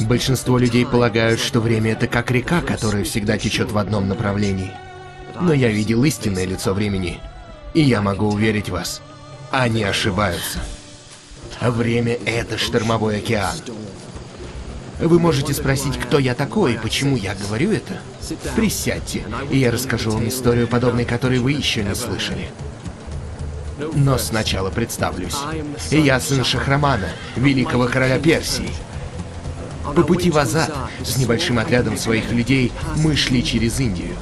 Большинство людей полагают, что время — это как река, которая всегда течет в одном направлении. Но я видел истинное лицо времени, и я могу уверить вас, они ошибаются. Время — это штормовой океан. Вы можете спросить, кто я такой и почему я говорю это? Присядьте, и я расскажу вам историю, подобной которой вы еще не слышали. Но сначала представлюсь. Я сын Шахрамана, великого короля Персии. По пути в Азад с небольшим отрядом своих людей мы шли через Индию.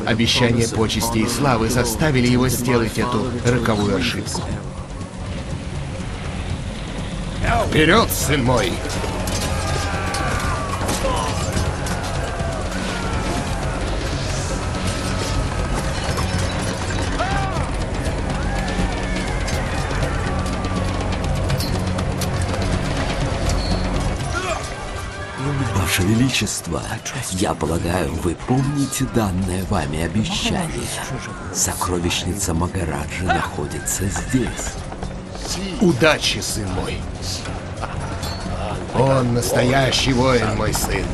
Обещания почести и славы заставили его сделать эту роковую ошибку. Вперед, сын мой! Ваше Величество, я полагаю, вы помните данное вами обещание. Сокровищница Магараджи находится здесь. Удачи, сын мой! Он настоящий воин, мой сын.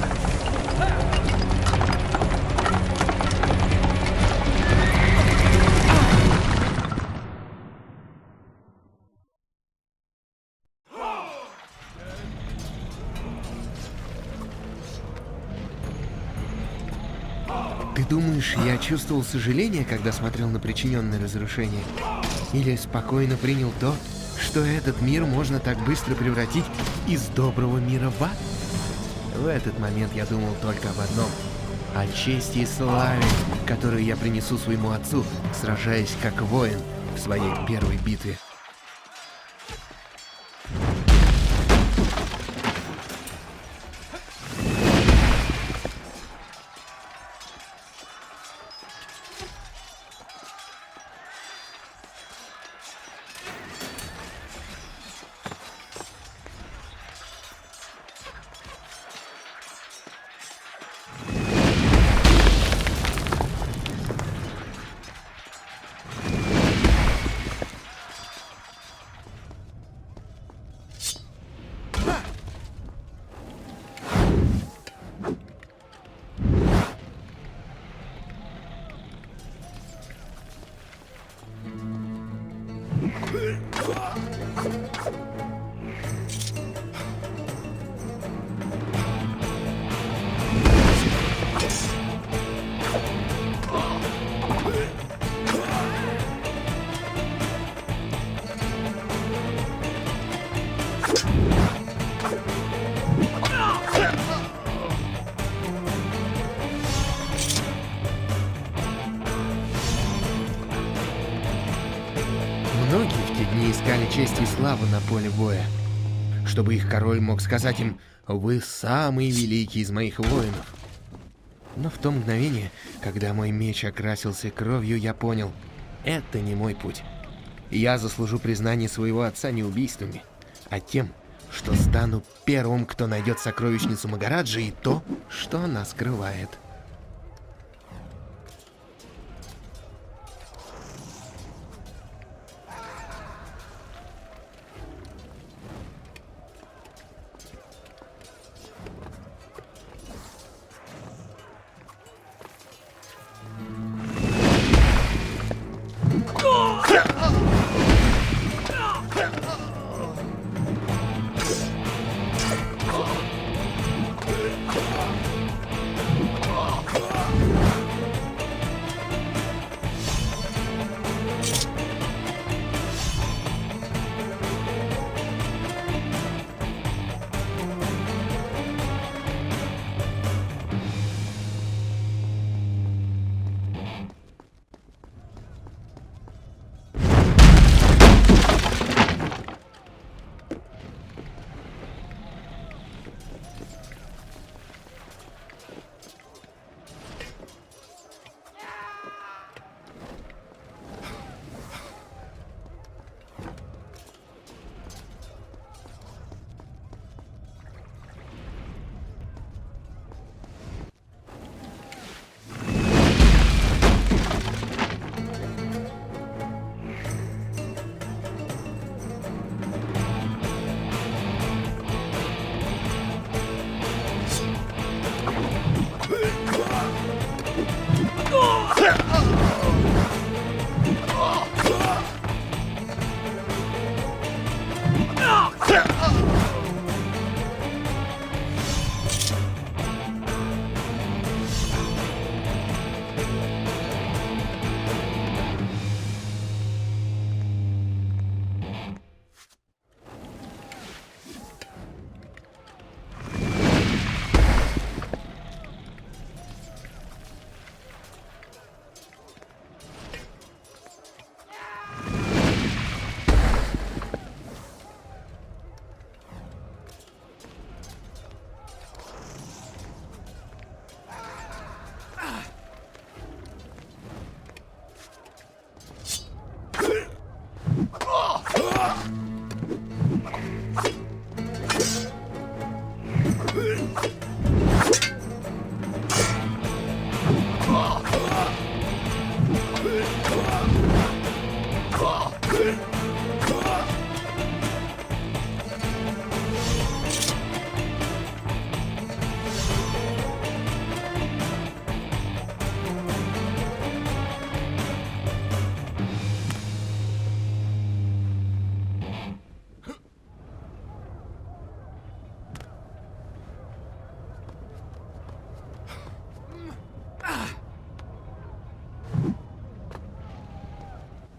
Ты думаешь, я чувствовал сожаление, когда смотрел на причиненное разрушение? Или спокойно принял то, что этот мир можно так быстро превратить из доброго мира в ад? В этот момент я думал только об одном. О чести и славе, которую я принесу своему отцу, сражаясь как воин в своей первой битве. Многие в те дни искали честь и славу на поле боя, чтобы их король мог сказать им: «Вы самый великий из моих воинов». Но в то мгновение, когда мой меч окрасился кровью, я понял — это не мой путь. Я заслужу признание своего отца не убийствами, а тем, что стану первым, кто найдет сокровищницу Магараджи и то, что она скрывает.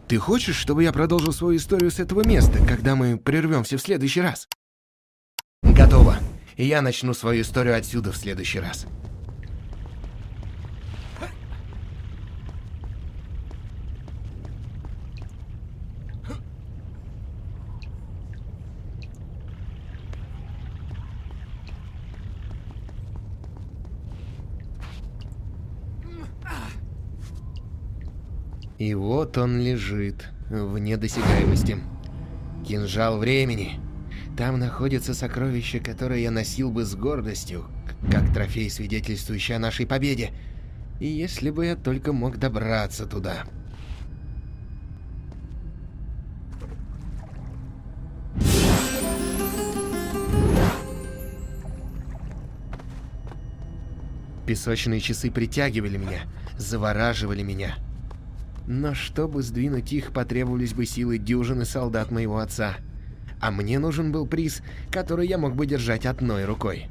Ты хочешь, чтобы я продолжил свою историю с этого места, когда мы прервемся в следующий раз? Готово. И я начну свою историю отсюда в следующий раз. И вот он лежит, вне досягаемости. Кинжал времени. Там находится сокровище, которое я носил бы с гордостью, как трофей, свидетельствующий о нашей победе. И если бы я только мог добраться туда. Песочные часы притягивали меня, завораживали меня. Но чтобы сдвинуть их, потребовались бы силы дюжины солдат моего отца. А мне нужен был приз, который я мог бы держать одной рукой.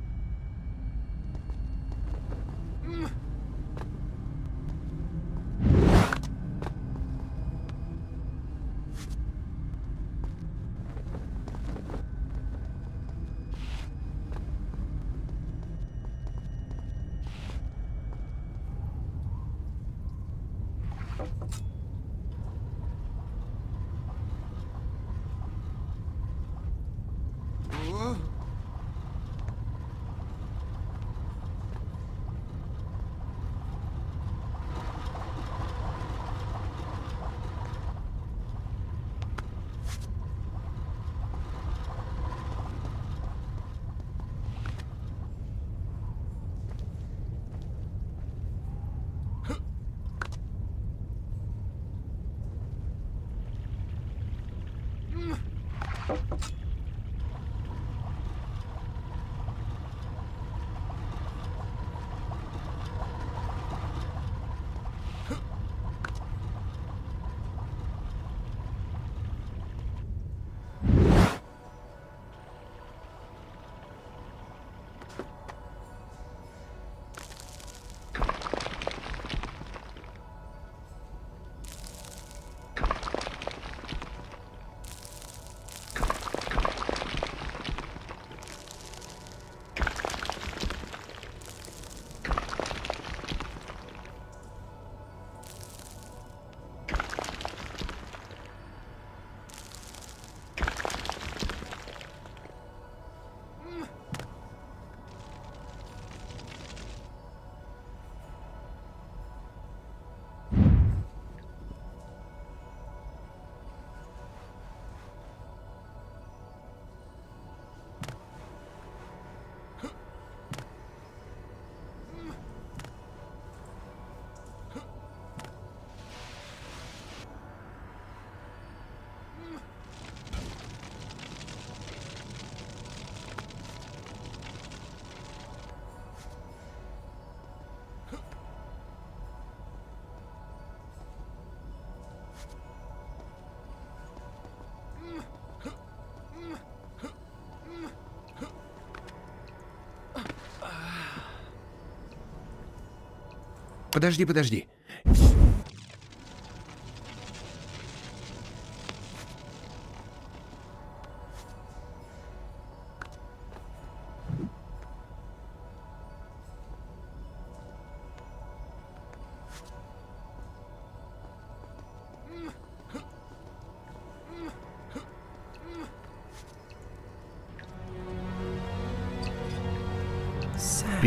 Подожди.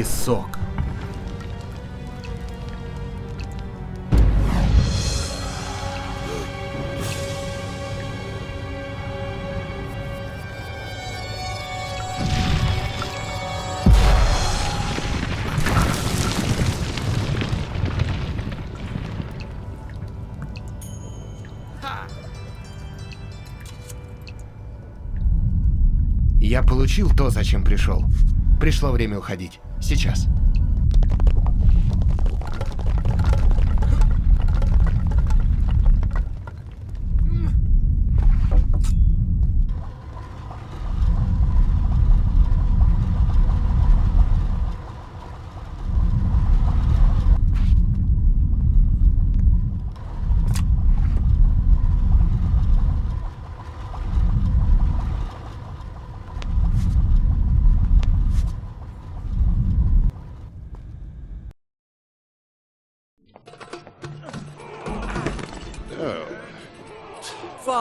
песок. Я получил то, зачем пришел. Пришло время уходить. Сейчас.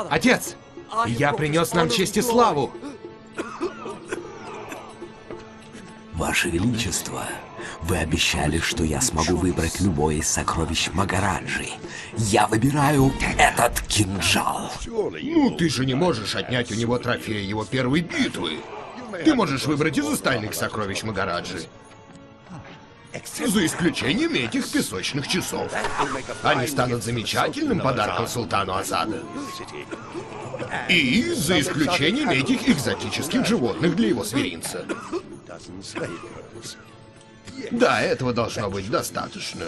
Отец! Я принес нам честь и славу! Ваше Величество, вы обещали, что я смогу выбрать любое из сокровищ Магараджи. Я выбираю этот кинжал. Ну, ты же не можешь отнять у него трофей его первой битвы. Ты можешь выбрать из остальных сокровищ Магараджи. За исключением этих песочных часов. Они станут замечательным подарком султану Азада. И за исключением этих экзотических животных для его зверинца. Да, этого должно быть достаточно.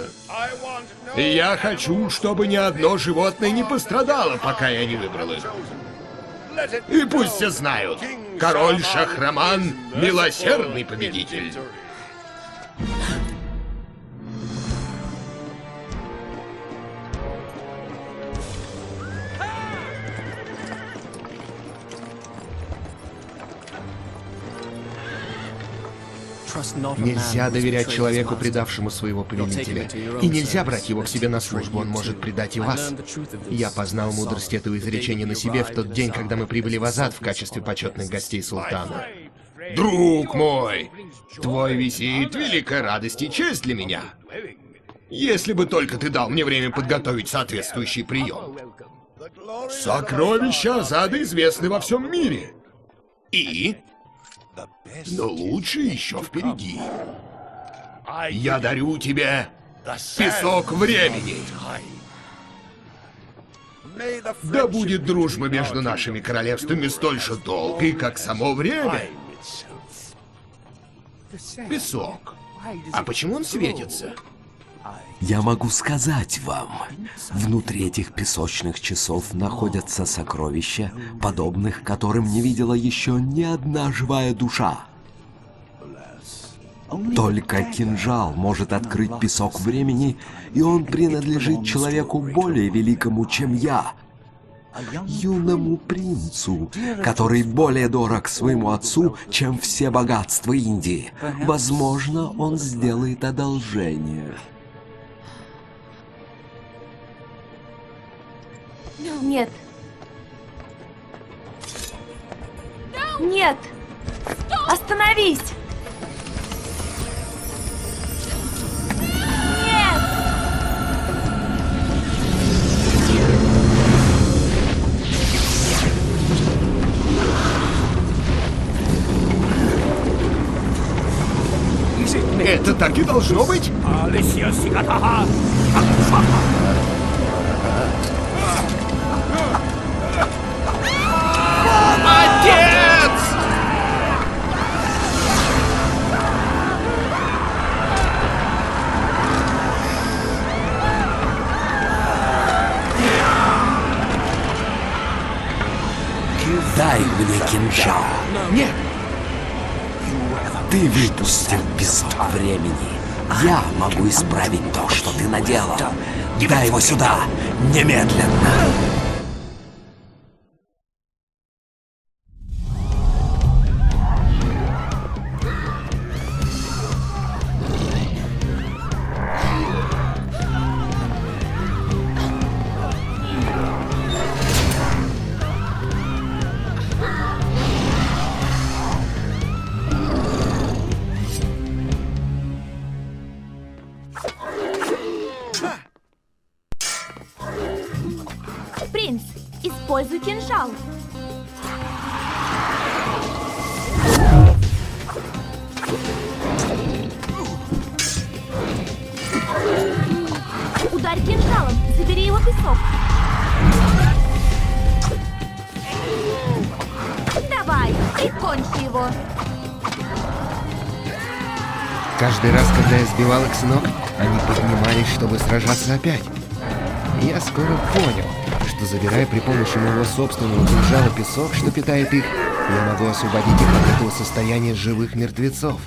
И я хочу, чтобы ни одно животное не пострадало, пока я не выбрал их. И пусть все знают, король Шахраман — милосердный победитель. Нельзя доверять человеку, предавшему своего повелителя. И нельзя брать его к себе на службу, он может предать и вас. Я познал мудрость этого изречения на себе в тот день, когда мы прибыли в Азад в качестве почетных гостей султана. Друг мой, твой визит — великая радость и честь для меня. Если бы только ты дал мне время подготовить соответствующий прием. Сокровища Азада известны во всем мире. И... но лучше еще впереди. Я дарю тебе песок времени. Да будет дружба между нашими королевствами столь же долгой, как само время. Песок. А почему он светится? Я могу сказать вам, внутри этих песочных часов находятся сокровища, подобных которым не видела еще ни одна живая душа. Только кинжал может открыть песок времени, и он принадлежит человеку более великому, чем я. Юному принцу, который более дорог своему отцу, чем все богатства Индии. Возможно, он сделает одолжение. Нет. Нет! Остановись! Нет! Это так и должно быть? Отец! Дай мне кинжал. Нет! Ты выпустил песок времени. Я могу исправить то, что ты наделал. Дай его сюда, немедленно. Используй кинжал. Ударь кинжалом, забери его песок. Давай, прикончи его. Каждый раз, когда я сбивал их с ног, они поднимались, чтобы сражаться опять. Я скоро понял, что забирая при помощи моего собственного кинжала песок, что питает их, я могу освободить их от этого состояния живых мертвецов.